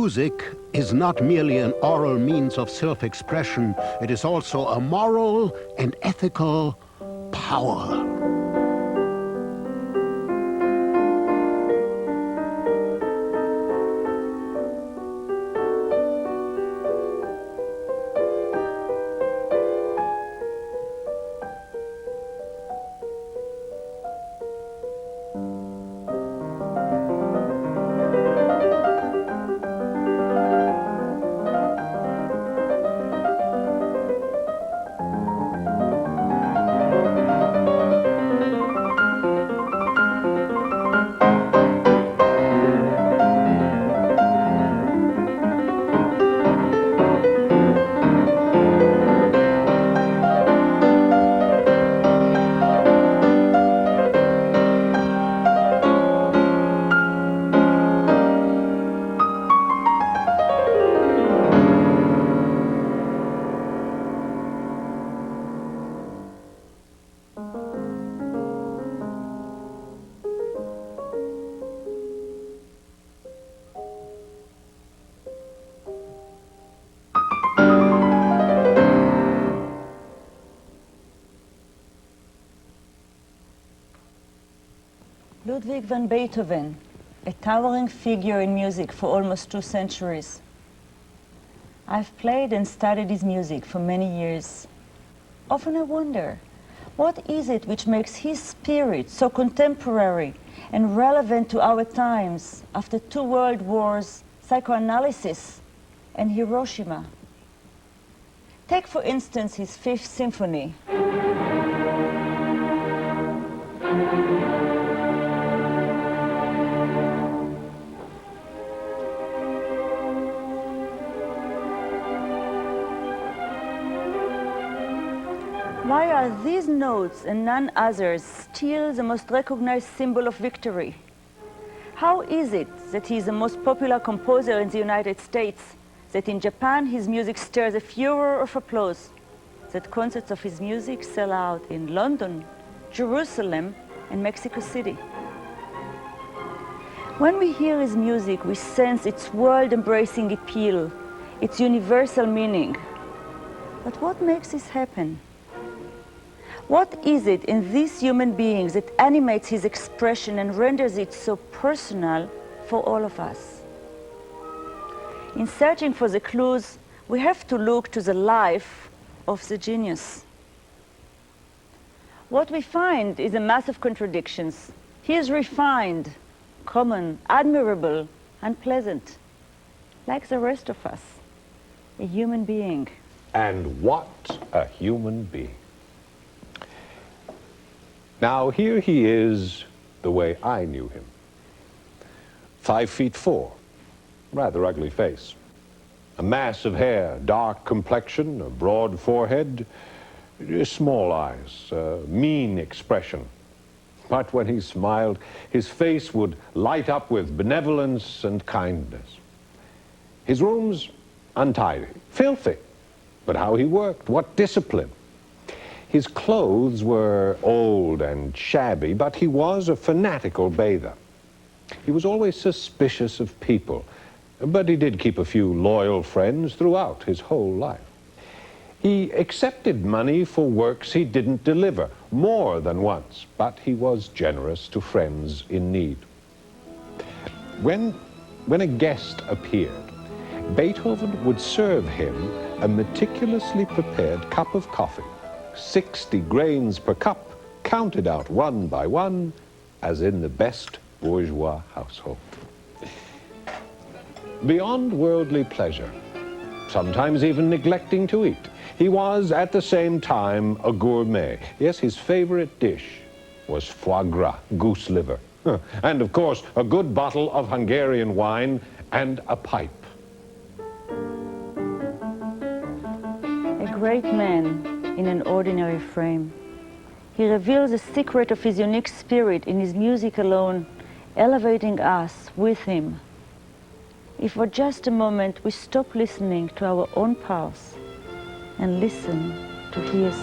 Music is not merely an oral means of self-expression, it is also a moral and ethical power. Ludwig van Beethoven, a towering figure in music for almost 2 centuries. I've played and studied his music for many years. Often I wonder, what is it which makes his spirit so contemporary and relevant to our times after 2 world wars, psychoanalysis, and Hiroshima? Take, for instance, his 5th Symphony. Why are these notes and none others still the most recognized symbol of victory? How is it that he is the most popular composer in the United States, that in Japan his music stirs a furor of applause, that concerts of his music sell out in London, Jerusalem, and Mexico City? When we hear his music, we sense its world-embracing appeal, its universal meaning. But what makes this happen? What is it in these human beings that animates his expression and renders it so personal for all of us? In searching for the clues, we have to look to the life of the genius. What we find is a mass of contradictions. He is refined, common, admirable, and pleasant, like the rest of us, a human being. And what a human being. Now, here he is the way I knew him. 5'4", rather ugly face. A mass of hair, dark complexion, a broad forehead, small eyes, a mean expression. But when he smiled, his face would light up with benevolence and kindness. His rooms, untidy, filthy. But how he worked, what discipline. His clothes were old and shabby, but he was a fanatical bather. He was always suspicious of people, but he did keep a few loyal friends throughout his whole life. He accepted money for works he didn't deliver, more than once, but he was generous to friends in need. When a guest appeared, Beethoven would serve him a meticulously prepared cup of coffee, 60 grains per cup, counted out one by one, as in the best bourgeois household. Beyond worldly pleasure, sometimes even neglecting to eat, he was at the same time a gourmet. Yes, his favorite dish was foie gras, goose liver, and of course a good bottle of Hungarian wine and a pipe. A great man in an ordinary frame. He reveals the secret of his unique spirit in his music alone, elevating us with him. If for just a moment we stop listening to our own pulse and listen to his.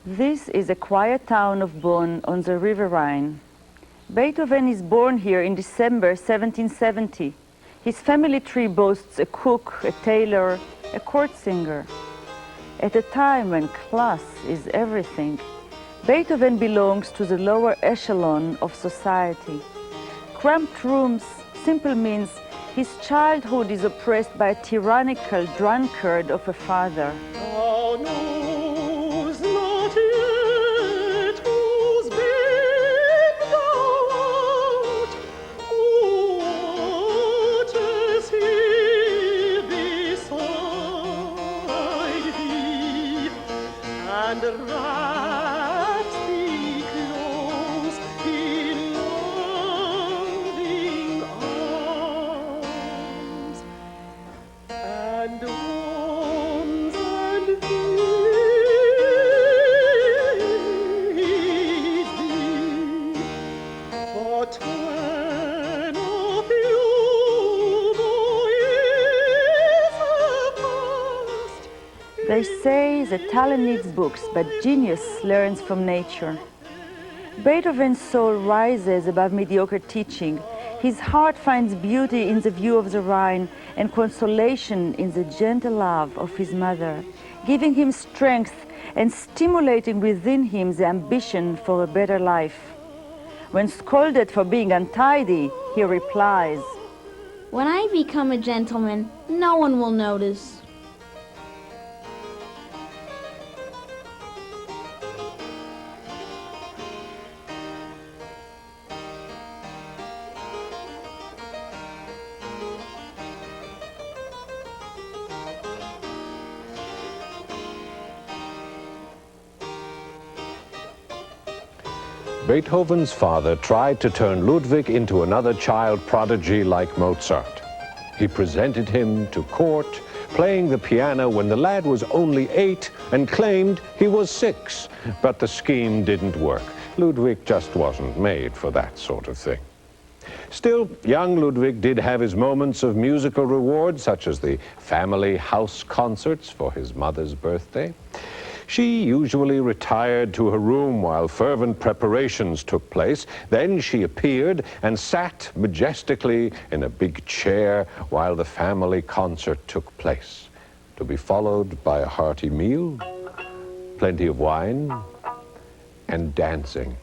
This is a quiet town of Bonn on the River Rhine. Beethoven is born here in December 1770. His family tree boasts a cook, a tailor, a court singer. At a time when class is everything, Beethoven belongs to the lower echelon of society. Cramped rooms simply means his childhood is oppressed by a tyrannical drunkard of a father. They say that talent needs books, but genius learns from nature. Beethoven's soul rises above mediocre teaching. His heart finds beauty in the view of the Rhine and consolation in the gentle love of his mother, giving him strength and stimulating within him the ambition for a better life. When scolded for being untidy, he replies, "When I become a gentleman, no one will notice." Beethoven's father tried to turn Ludwig into another child prodigy like Mozart. He presented him to court, playing the piano when the lad was only 8 and claimed he was 6. But the scheme didn't work. Ludwig just wasn't made for that sort of thing. Still, young Ludwig did have his moments of musical reward, such as the family house concerts for his mother's birthday. She usually retired to her room while fervent preparations took place. Then she appeared and sat majestically in a big chair while the family concert took place, to be followed by a hearty meal, plenty of wine, and dancing.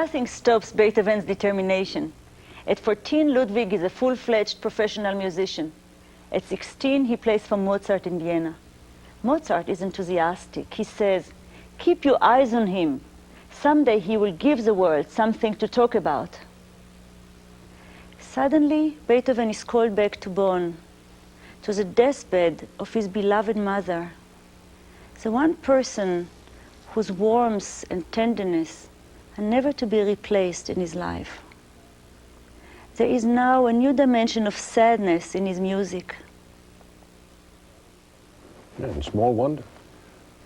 Nothing stops Beethoven's determination. At 14, Ludwig is a full-fledged professional musician. At 16, he plays for Mozart in Vienna. Mozart is enthusiastic. He says, "Keep your eyes on him. Someday he will give the world something to talk about." Suddenly, Beethoven is called back to Bonn, to the deathbed of his beloved mother, the one person whose warmth and tenderness are never to be replaced in his life. There is now a new dimension of sadness in his music. And small wonder.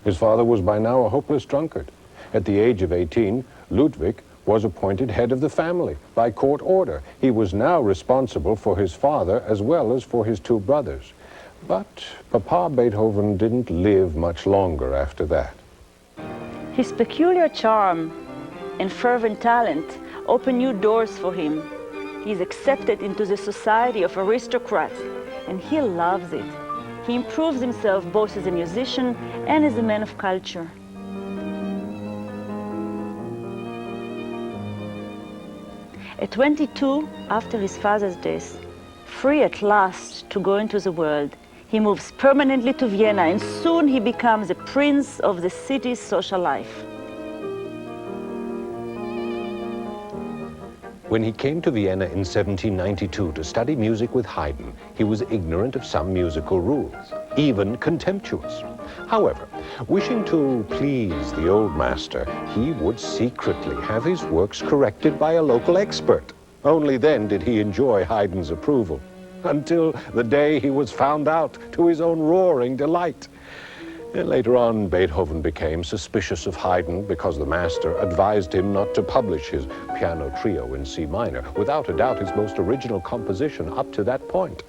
His father was by now a hopeless drunkard. At the age of 18, Ludwig was appointed head of the family by court order. He was now responsible for his father as well as for his two brothers. But Papa Beethoven didn't live much longer after that. His peculiar charm and fervent talent open new doors for him. He is accepted into the society of aristocrats, and he loves it. He improves himself both as a musician and as a man of culture. At 22, after his father's death, free at last to go into the world, he moves permanently to Vienna, and soon he becomes a prince of the city's social life. When he came to Vienna in 1792 to study music with Haydn, he was ignorant of some musical rules, even contemptuous. However, wishing to please the old master, he would secretly have his works corrected by a local expert. Only then did he enjoy Haydn's approval, until the day he was found out, to his own roaring delight. And later on, Beethoven became suspicious of Haydn because the master advised him not to publish his piano trio in C minor, without a doubt his most original composition up to that point.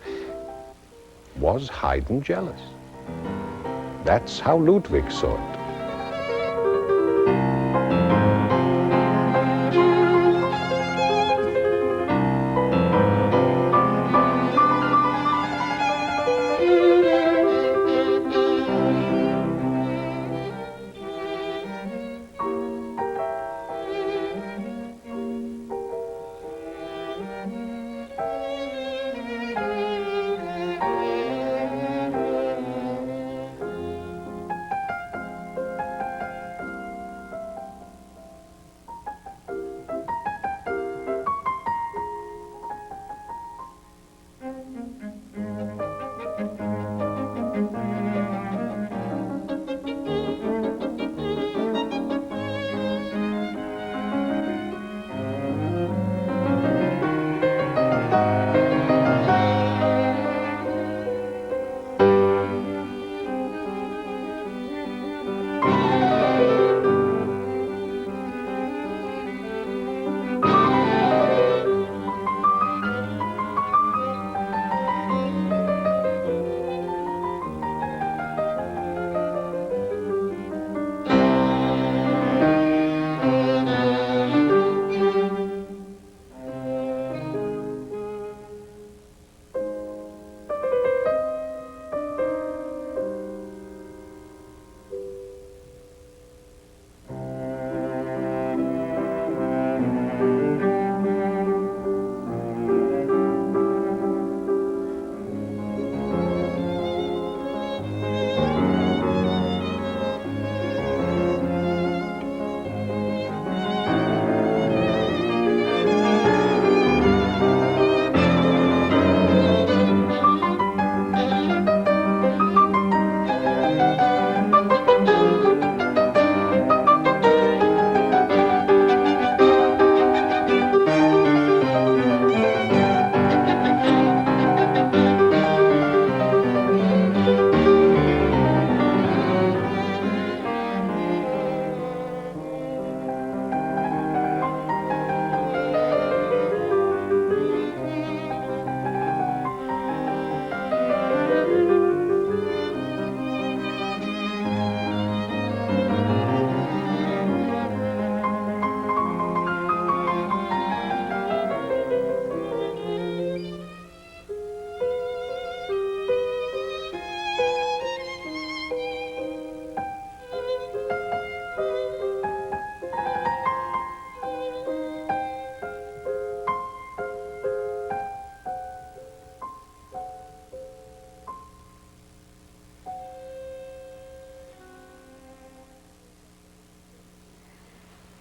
Was Haydn jealous? That's how Ludwig saw it.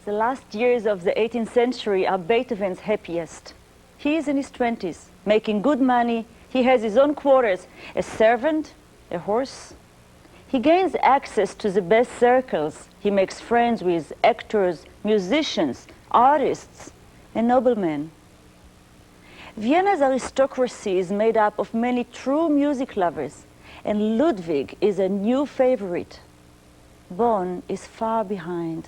The last years of the 18th century are Beethoven's happiest. He is in his 20s, making good money. He has his own quarters, a servant, a horse. He gains access to the best circles. He makes friends with actors, musicians, artists, and noblemen. Vienna's aristocracy is made up of many true music lovers, and Ludwig is a new favorite. Bonn is far behind.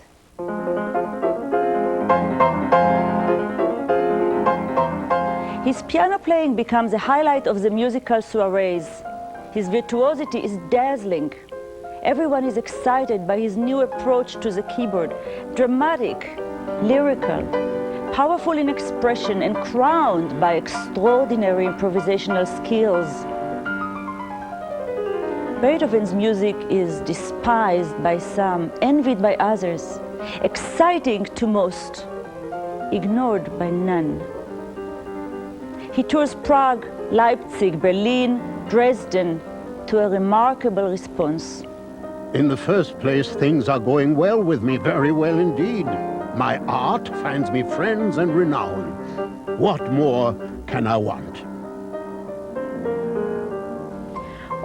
His piano playing becomes a highlight of the musical soirees. His virtuosity is dazzling. Everyone is excited by his new approach to the keyboard, dramatic, lyrical, powerful in expression, and crowned by extraordinary improvisational skills. Beethoven's music is despised by some, envied by others, exciting to most, ignored by none. He tours Prague, Leipzig, Berlin, Dresden, to a remarkable response. In the first place, things are going well with me, very well indeed. My art finds me friends and renown. What more can I want?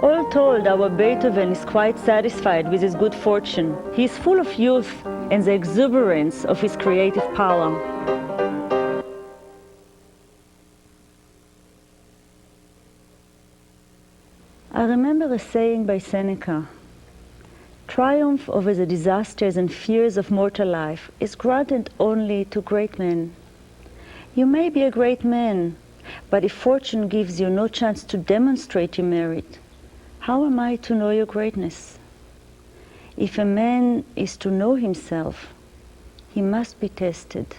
All told, our Beethoven is quite satisfied with his good fortune. He is full of youth and the exuberance of his creative power. I remember a saying by Seneca: triumph over the disasters and fears of mortal life is granted only to great men. You may be a great man, but if fortune gives you no chance to demonstrate your merit, how am I to know your greatness? If a man is to know himself, he must be tested.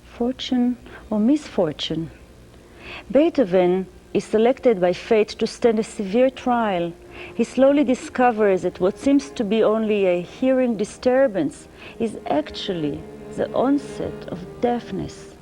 Fortune or misfortune? Beethoven is selected by fate to stand a severe trial. He slowly discovers that what seems to be only a hearing disturbance is actually the onset of deafness.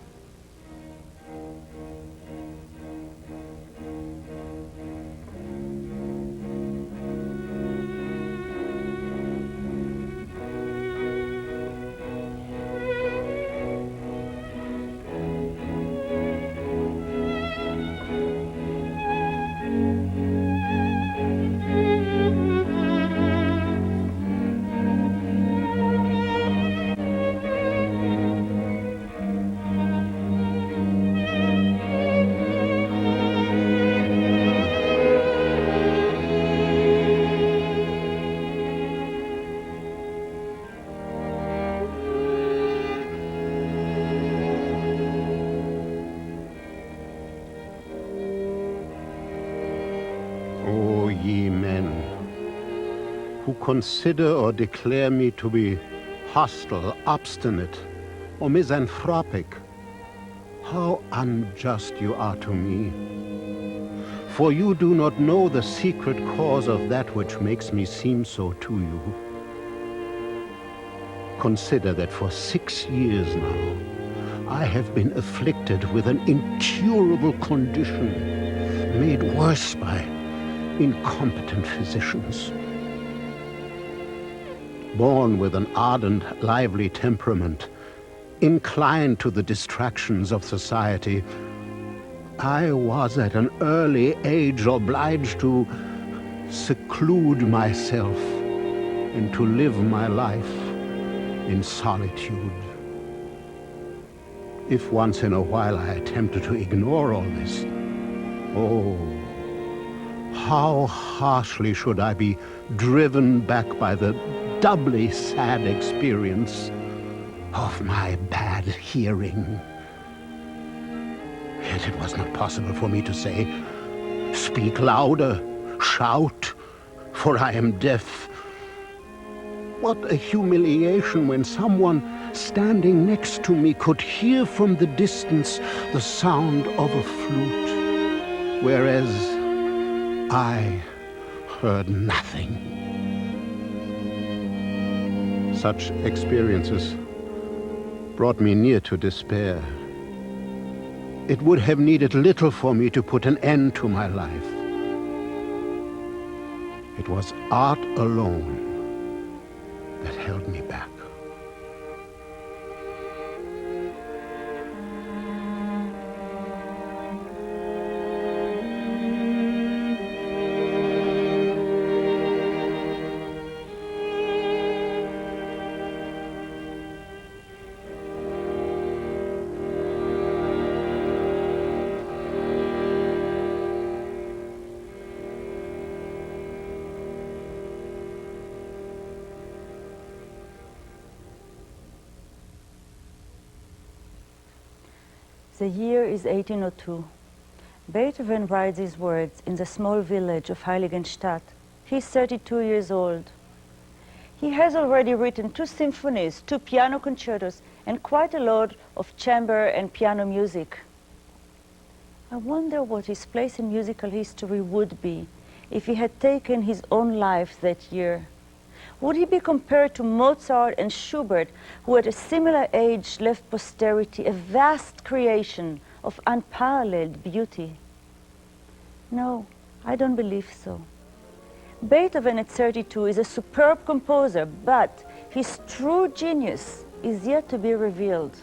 O ye men, who consider or declare me to be hostile, obstinate, or misanthropic, how unjust you are to me. For you do not know the secret cause of that which makes me seem so to you. Consider that for 6 years now, I have been afflicted with an incurable condition, made worse by incompetent physicians. Born with an ardent, lively temperament, inclined to the distractions of society, I was at an early age obliged to seclude myself and to live my life in solitude. If once in a while I attempted to ignore all this, oh, how harshly should I be driven back by the doubly sad experience of my bad hearing. Yet it was not possible for me to say, "Speak louder, shout, for I am deaf." What a humiliation when someone standing next to me could hear from the distance the sound of a flute, whereas I heard nothing. Such experiences brought me near to despair. It would have needed little for me to put an end to my life. It was art alone that held me back. The year is 1802. Beethoven writes these words in the small village of Heiligenstadt. He's 32 years old. He has already written 2 symphonies, 2 piano concertos, and quite a lot of chamber and piano music. I wonder what his place in musical history would be if he had taken his own life that year. Would he be compared to Mozart and Schubert, who at a similar age left posterity a vast creation of unparalleled beauty? No, I don't believe so. Beethoven at 32 is a superb composer, but his true genius is yet to be revealed.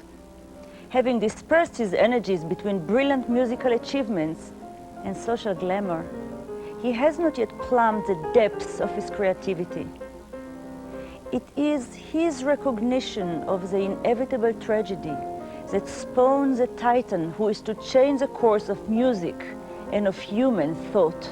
Having dispersed his energies between brilliant musical achievements and social glamour, he has not yet plumbed the depths of his creativity. It is his recognition of the inevitable tragedy that spawns a titan who is to change the course of music and of human thought.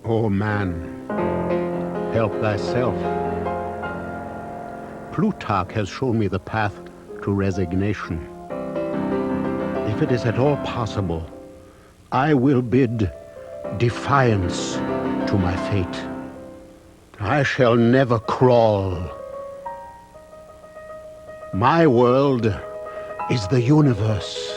O man, help thyself. Plutarch has shown me the path to resignation. If it is at all possible, I will bid defiance to my fate. I shall never crawl. My world is the universe.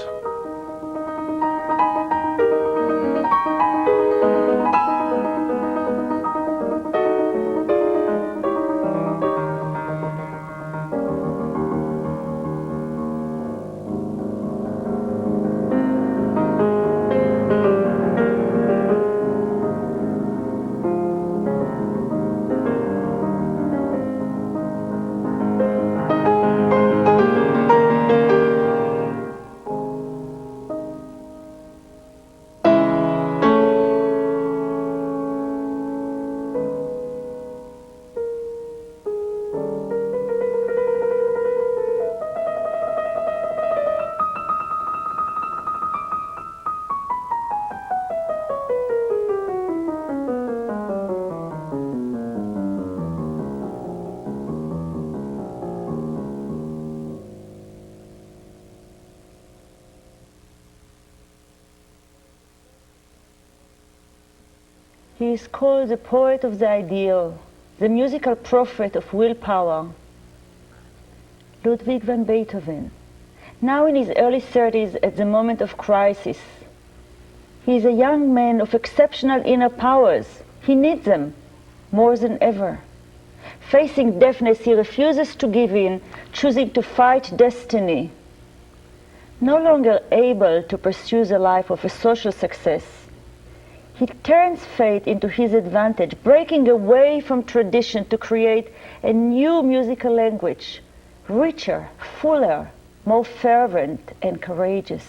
He is called the poet of the ideal, the musical prophet of willpower. Ludwig van Beethoven, now in his early 30s at the moment of crisis. He is a young man of exceptional inner powers. He needs them more than ever. Facing deafness, he refuses to give in, choosing to fight destiny. No longer able to pursue the life of a social success, he turns fate into his advantage, breaking away from tradition to create a new musical language, richer, fuller, more fervent and courageous.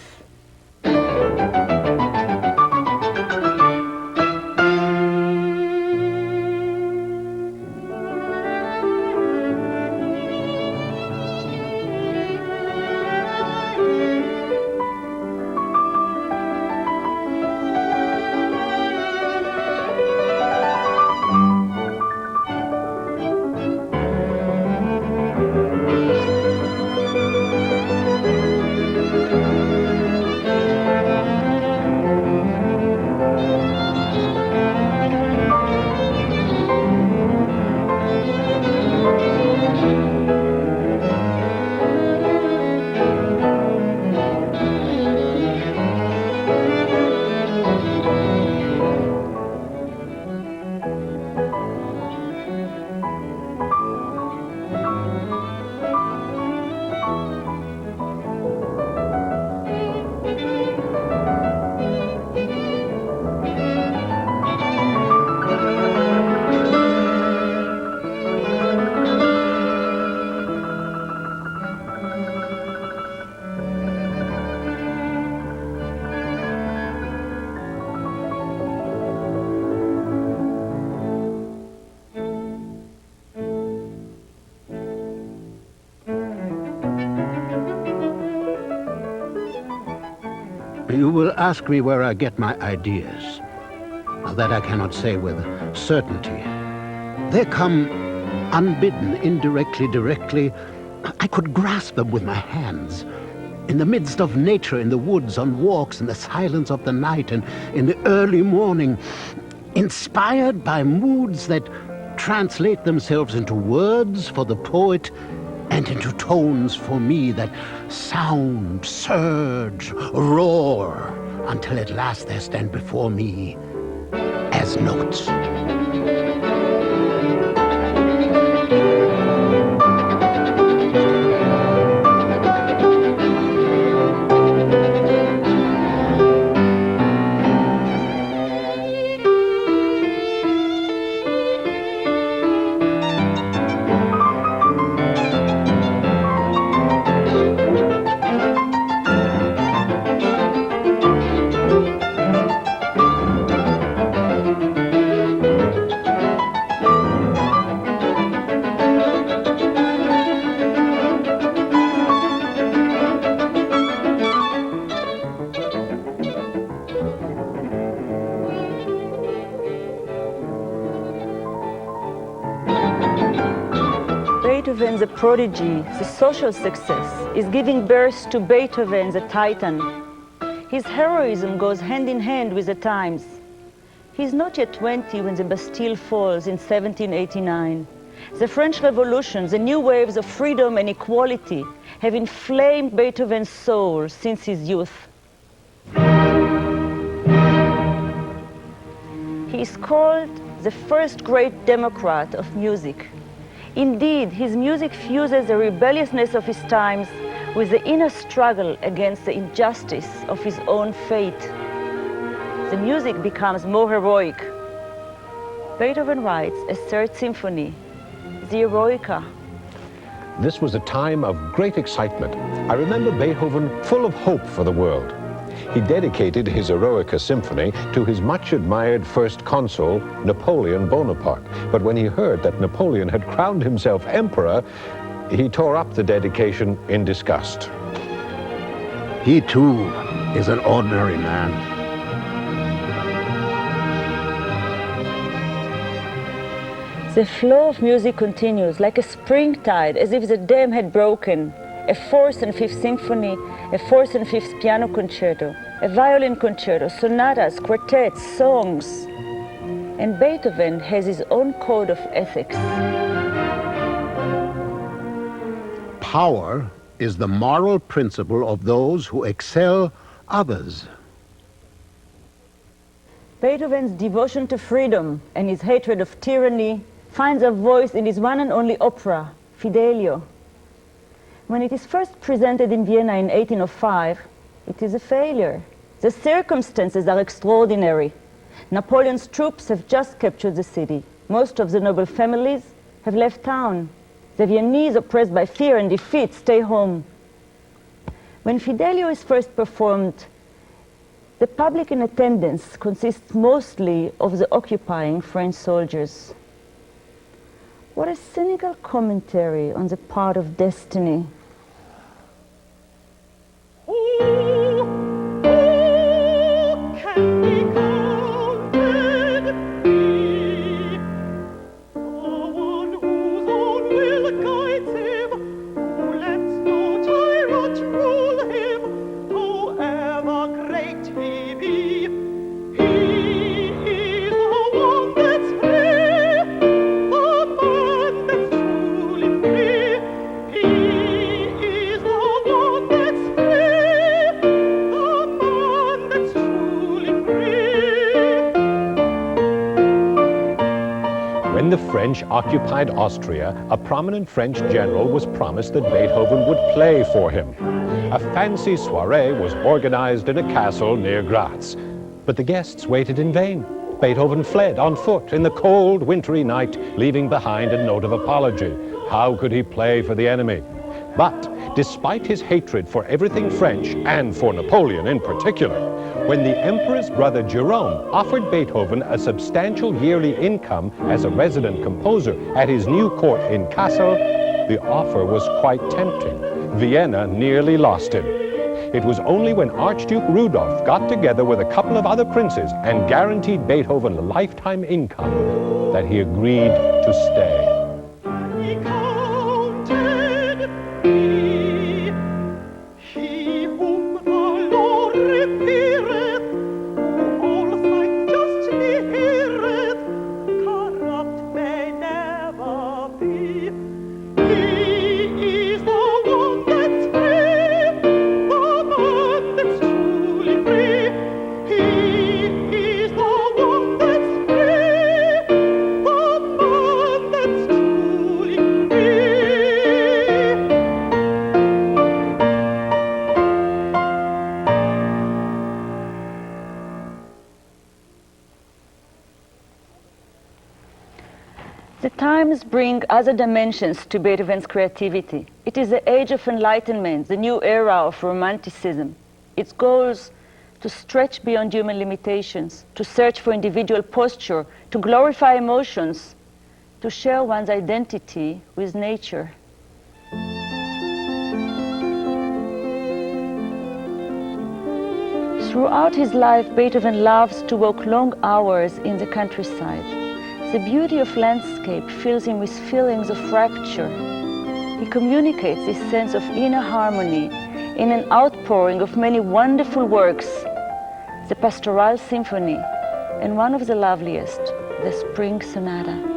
You will ask me where I get my ideas. Now, that I cannot say with certainty. They come unbidden, indirectly, directly. I could grasp them with my hands. In the midst of nature, in the woods, on walks, in the silence of the night, and in the early morning, inspired by moods that translate themselves into words for the poet and into tones for me that sound, surge, roar, until at last they stand before me as notes. Beethoven, the prodigy, the social success, is giving birth to Beethoven, the titan. His heroism goes hand in hand with the times. He's not yet 20 when the Bastille falls in 1789. The French Revolution, the new waves of freedom and equality, have inflamed Beethoven's soul since his youth. He is called the first great democrat of music. Indeed, his music fuses the rebelliousness of his times with the inner struggle against the injustice of his own fate. The music becomes more heroic. Beethoven writes a third symphony, the Eroica. This was a time of great excitement. I remember Beethoven full of hope for the world. He dedicated his Eroica Symphony to his much-admired first consul, Napoleon Bonaparte. But when he heard that Napoleon had crowned himself emperor, he tore up the dedication in disgust. He, too, is an ordinary man. The flow of music continues like a springtide, as if the dam had broken. A fourth and fifth symphony, a fourth and fifth piano concerto, a violin concerto, sonatas, quartets, songs. And Beethoven has his own code of ethics. Power is the moral principle of those who excel others. Beethoven's devotion to freedom and his hatred of tyranny finds a voice in his one and only opera, Fidelio. When it is first presented in Vienna in 1805, it is a failure. The circumstances are extraordinary. Napoleon's troops have just captured the city. Most of the noble families have left town. The Viennese, oppressed by fear and defeat, stay home. When Fidelio is first performed, the public in attendance consists mostly of the occupying French soldiers. What a cynical commentary on the part of destiny. When the French occupied Austria, a prominent French general was promised that Beethoven would play for him. A fancy soiree was organized in a castle near Graz. But the guests waited in vain. Beethoven fled on foot in the cold, wintry night, leaving behind a note of apology. How could he play for the enemy? But despite his hatred for everything French, and for Napoleon in particular, when the emperor's brother Jerome offered Beethoven a substantial yearly income as a resident composer at his new court in Kassel, the offer was quite tempting. Vienna nearly lost him. It was only when Archduke Rudolph got together with a couple of other princes and guaranteed Beethoven a lifetime income that he agreed to stay. The times bring other dimensions to Beethoven's creativity. It is the age of enlightenment, the new era of romanticism. Its goals to stretch beyond human limitations, to search for individual posture, to glorify emotions, to share one's identity with nature. Throughout his life, Beethoven loves to walk long hours in the countryside. The beauty of landscape fills him with feelings of rapture. He communicates this sense of inner harmony in an outpouring of many wonderful works, the Pastoral Symphony, and one of the loveliest, the Spring Sonata.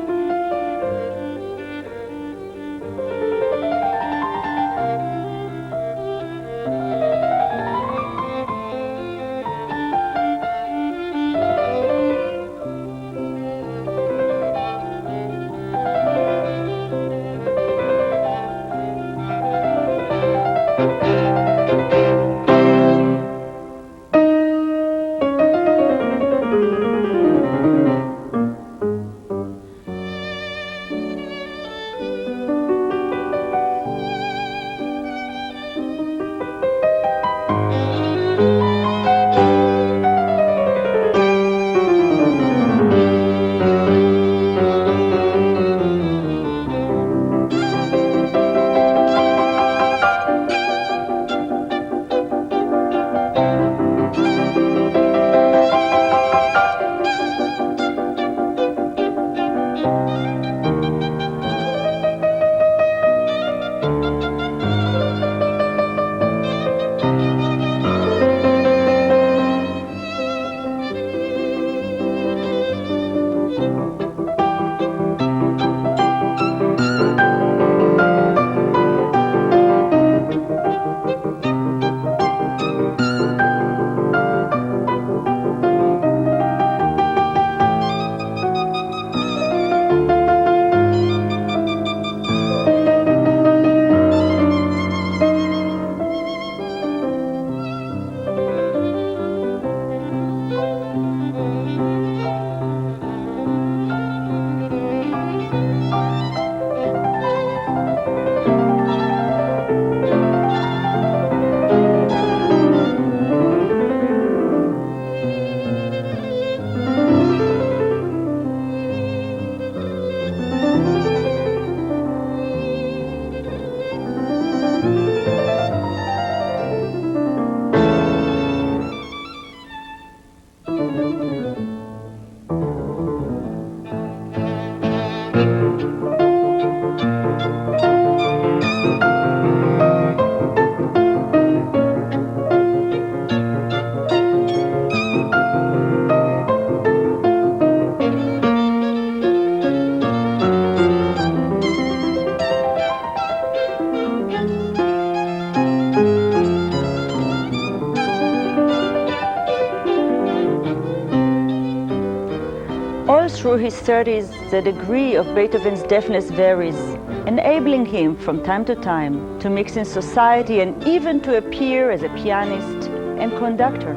Through his 30s, the degree of Beethoven's deafness varies, enabling him from time to time to mix in society and even to appear as a pianist and conductor.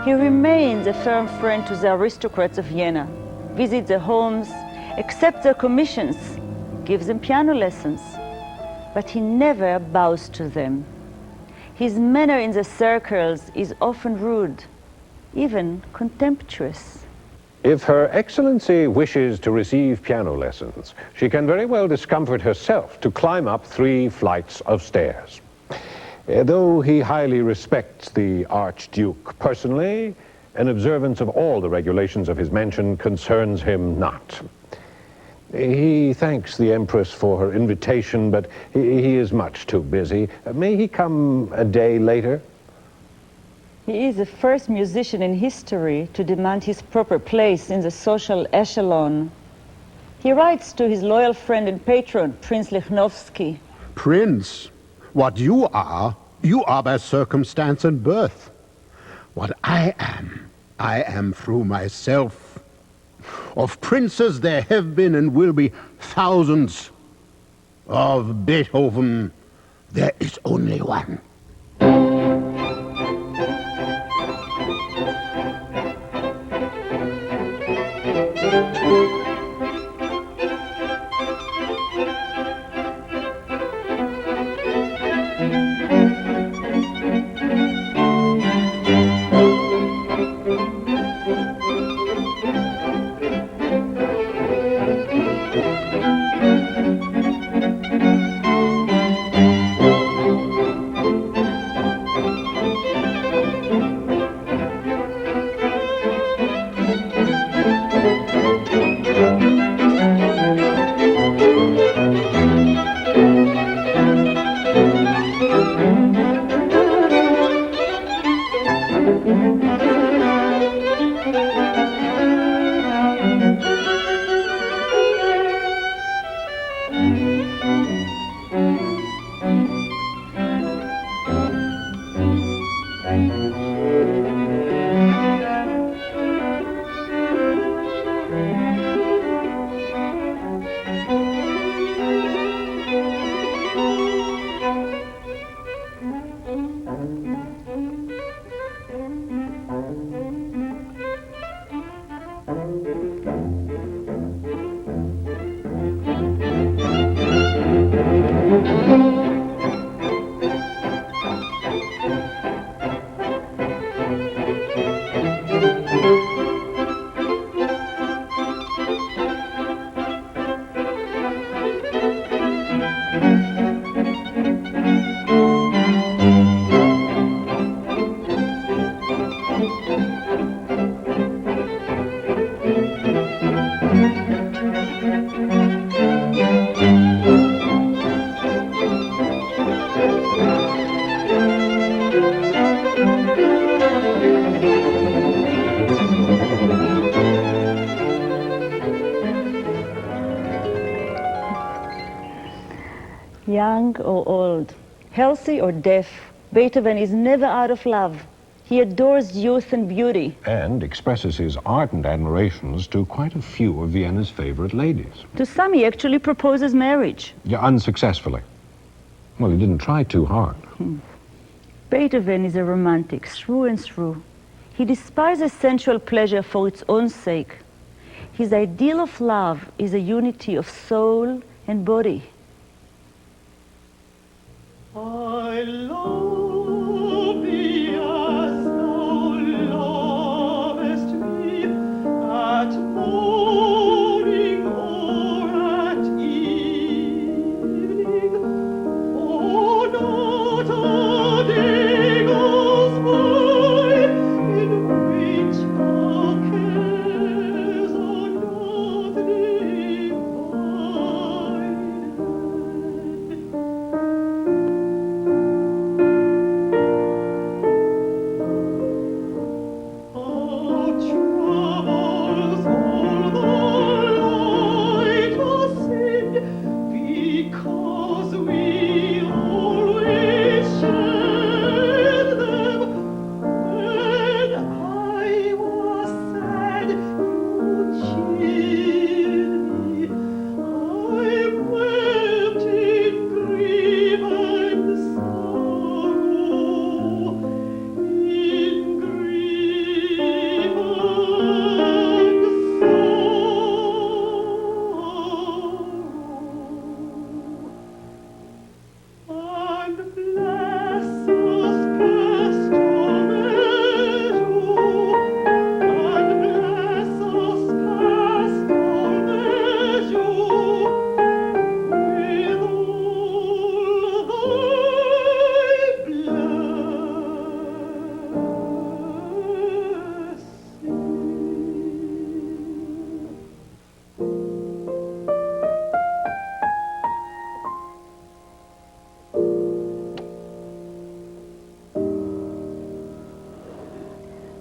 He remains a firm friend to the aristocrats of Vienna, visits their homes, accepts their commissions, gives them piano lessons, but he never bows to them. His manner in the circles is often rude, even contemptuous. If Her Excellency wishes to receive piano lessons, she can very well discomfort herself to climb up 3 flights of stairs. Though he highly respects the Archduke personally, an observance of all the regulations of his mansion concerns him not. He thanks the Empress for her invitation, but he is much too busy. May he come a day later? He is the first musician in history to demand his proper place in the social echelon. He writes to his loyal friend and patron, Prince Lichnowsky. Prince, what you are by circumstance and birth. What I am through myself. Of princes there have been and will be thousands. Of Beethoven there is only one. Young or old, healthy or deaf, Beethoven is never out of love. He adores youth and beauty. And expresses his ardent admirations to quite a few of Vienna's favorite ladies. To some, he actually proposes marriage. Yeah, unsuccessfully. Well, he didn't try too hard. Beethoven is a romantic through and through. He despises sensual pleasure for its own sake. His ideal of love is a unity of soul and body. I love thee as thou lovest me at morning or at evening. For not a day goes by in which thou cares are not divided.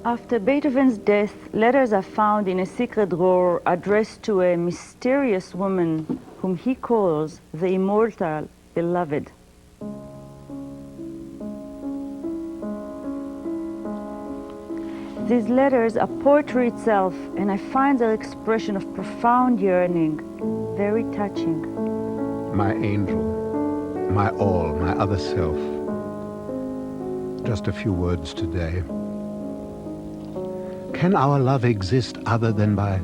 After Beethoven's death, letters are found in a secret drawer addressed to a mysterious woman whom he calls the immortal beloved. These letters are poetry itself, and I find their expression of profound yearning very touching. My angel, my all, my other self. Just a few words today. Can our love exist other than by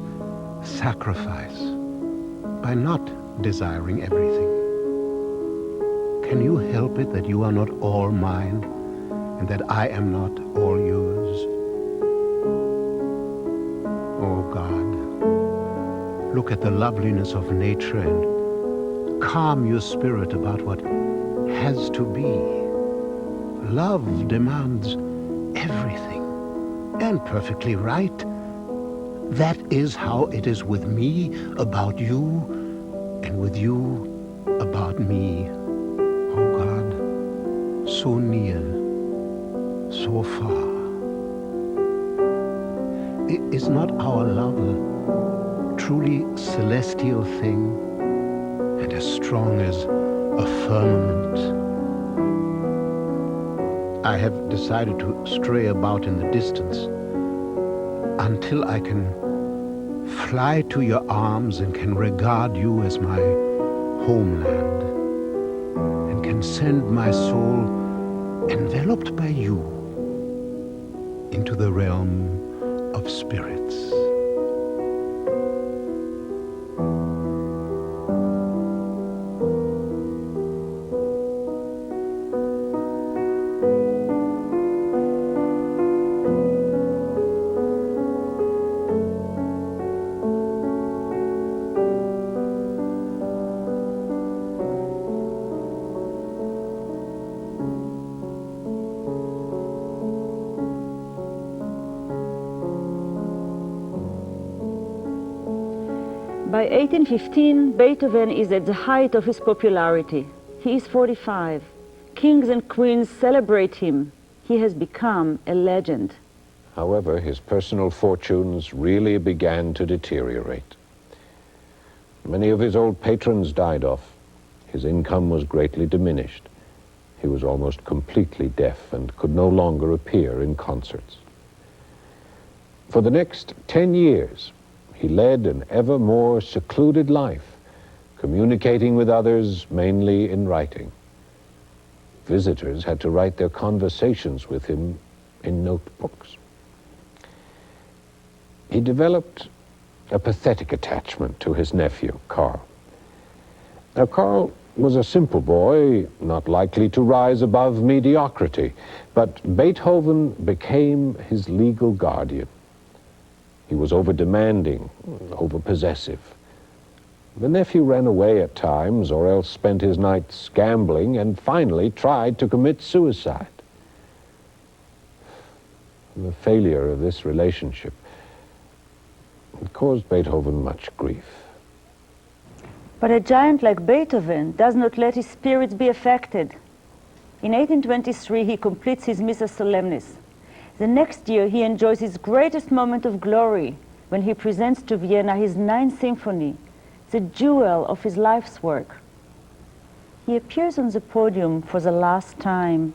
sacrifice, by not desiring everything? Can you help it that you are not all mine and that I am not all yours? Oh God, look at the loveliness of nature and calm your spirit about what has to be. Love demands everything, and perfectly right. That is how it is with me about you, and with you about me. Oh God, so near, so far. Is not our love a truly celestial thing, and as strong as a firmament? I have decided to stray about in the distance until I can fly to your arms and can regard you as my homeland, and can send my soul enveloped by you into the realm of spirits. By 1815, Beethoven is at the height of his popularity. He is 45. Kings and queens celebrate him. He has become a legend. However, his personal fortunes really began to deteriorate. Many of his old patrons died off. His income was greatly diminished. He was almost completely deaf and could no longer appear in concerts. For the next 10 years, he led an ever more secluded life, communicating with others mainly in writing. Visitors had to write their conversations with him in notebooks. He developed a pathetic attachment to his nephew, Karl. Now, Karl was a simple boy, not likely to rise above mediocrity, but Beethoven became his legal guardian. He was over-demanding, over-possessive. The nephew ran away at times, or else spent his nights gambling, and finally tried to commit suicide. The failure of this relationship caused Beethoven much grief. But a giant like Beethoven does not let his spirits be affected. In 1823, he completes his Missa Solemnis. The next year, he enjoys his greatest moment of glory when he presents to Vienna his Ninth Symphony, the jewel of his life's work. He appears on the podium for the last time.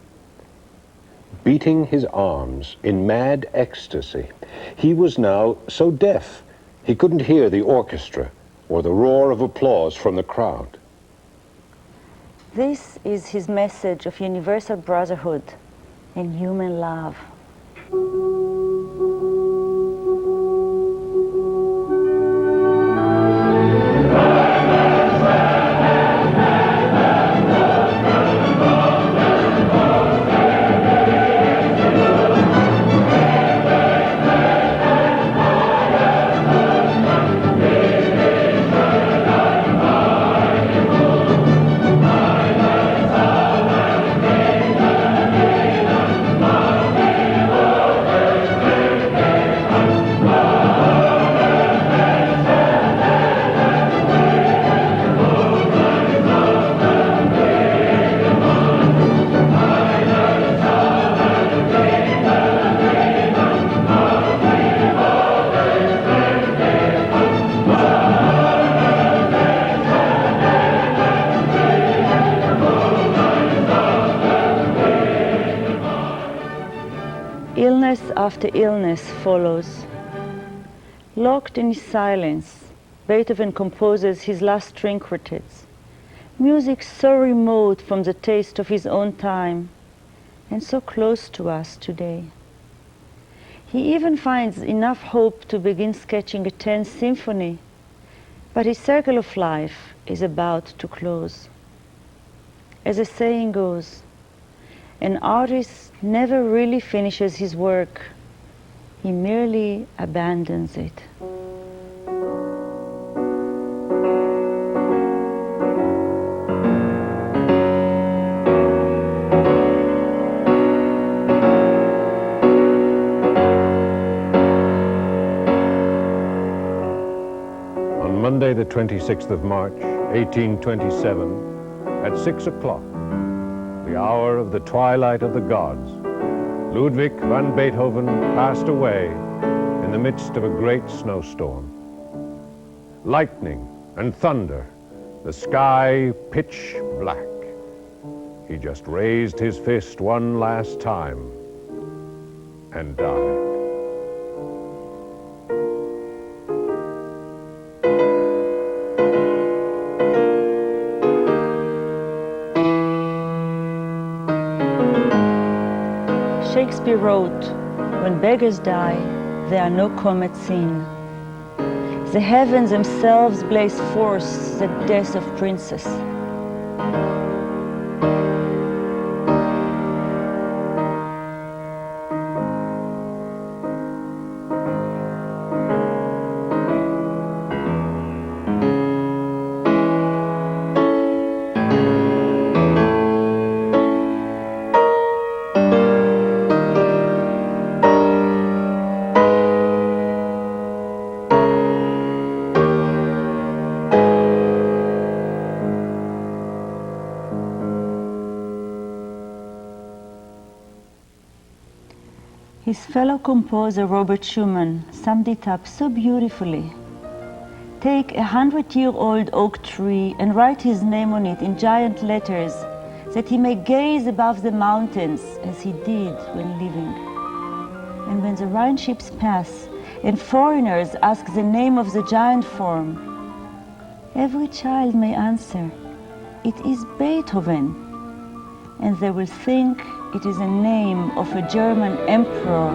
Beating his arms in mad ecstasy, he was now so deaf he couldn't hear the orchestra or the roar of applause from the crowd. This is his message of universal brotherhood and human love. Illness after illness follows. Locked in his silence, Beethoven composes his last string quartets. Music so remote from the taste of his own time, and so close to us today. He even finds enough hope to begin sketching a 10th symphony, but his circle of life is about to close. As the saying goes, an artist never really finishes his work, he merely abandons it. On Monday, the 26th of March, 1827, at 6 o'clock, the hour of the twilight of the gods, Ludwig van Beethoven passed away in the midst of a great snowstorm. Lightning and thunder, the sky pitch black. He just raised his fist one last time and died. Shakespeare wrote, "When beggars die, there are no comets seen. The heavens themselves blaze forth the death of princes." His fellow composer Robert Schumann summed it up so beautifully. Take a 100-year-old oak tree and write his name on it in giant letters, that he may gaze above the mountains as he did when living. And when the Rhine ships pass and foreigners ask the name of the giant form, every child may answer, "It is Beethoven," and they will think it is a name of a German emperor